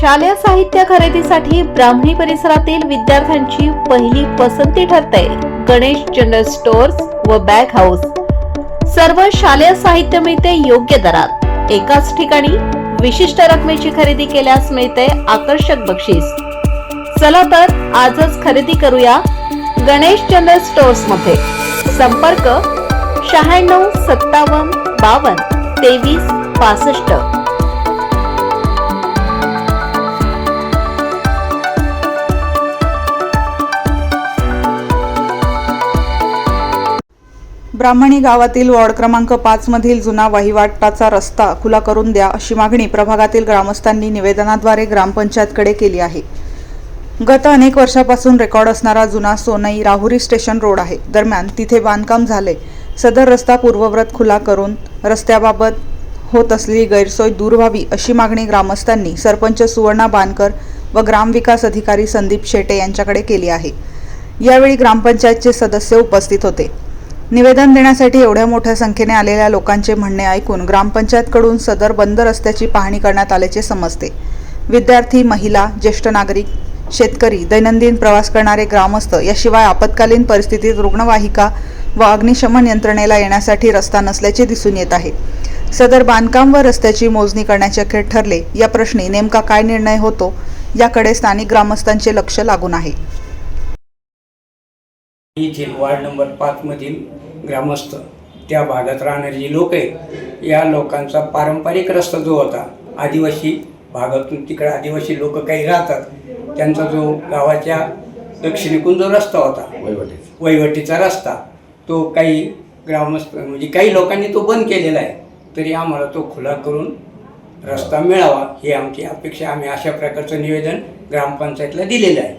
शालेय साहित्य खरेदीसाठी ब्राह्मणी परिसरातील विद्यार्थ्यांची पहिली पसंती ठरते गणेश जनरल स्टोअर्स व बॅग हाऊस। सर्व शालेय साहित्य मिळते योग्य दरात, एकाच ठिकाणी विशिष्ट रकमेची खरेदी केल्यास मिळते आकर्षक बक्षीस। चला तर आजच खरेदी करूया गणेश जनरल स्टोअर्स मध्ये। संपर्क 96 57 52 23 65। ब्राह्मणी गावातील वॉर्ड क्रमांक 5 मधील जुना वहिवाटाचा रस्ता खुला करून द्या अशी मागणी प्रभागातील ग्रामस्थांनी निवेदनाद्वारे ग्रामपंचायतकडे केली आहे। गत अनेक वर्षापासून रेकॉर्ड असणारा जुना सोनई राहुरी स्टेशन रोड आहे। दरम्यान तिथे बांधकाम झाले। सदर रस्ता पूर्ववत खुला करून रस्त्याबाबत होत असलेली गैरसोय दूर व्हावी अशी मागणी ग्रामस्थांनी सरपंच सुवर्णा बानकर व ग्रामविकास अधिकारी संदीप शेटे यांच्याकडे केली आहे। यावेळी ग्रामपंचायतचे सदस्य उपस्थित होते। निवेदन देण्यासाठी एवढ्या मोठ्या संख्येने आलेल्या लोकांचे म्हणणे ऐकून ग्रामपंचायतकडून सदर बंद रस्त्याची पाहणी करण्यात आल्याचे समजते। विद्यार्थी, महिला, ज्येष्ठ नागरिक, शेतकरी, दैनंदिन प्रवास करणारे ग्रामस्थ याशिवाय आपत्कालीन परिस्थितीत रुग्णवाहिका व अग्निशमन यंत्रणेला येण्यासाठी रस्ता नसल्याचे दिसून येत आहे। सदर बांधकाम व रस्त्याची मोजणी करण्याचे अखेर ठरले। या प्रश्नी नेमका काय निर्णय होतो याकडे स्थानिक ग्रामस्थांचे लक्ष लागून आहे। येथील वार्ड नंबर 5 मधील ग्रामस्थ, त्या भागात राहणारे जे लोक आहेत, या लोकांचा पारंपरिक रस्ता जो होता, आदिवासी भागातून तिकडे आदिवासी लोक काही राहतात, त्यांचा जो गावाच्या दक्षिणेकडून जो रस्ता होता वहिवटीचा रस्ता, तो काही ग्रामस्थ म्हणजे काही लोकांनी तो बंद केलेला आहे। तरी आम्हाला तो खुला करून रस्ता मिळावा ही आमची अपेक्षा। आम्ही अशा प्रकारचं निवेदन ग्रामपंचायतला दिलेलं आहे।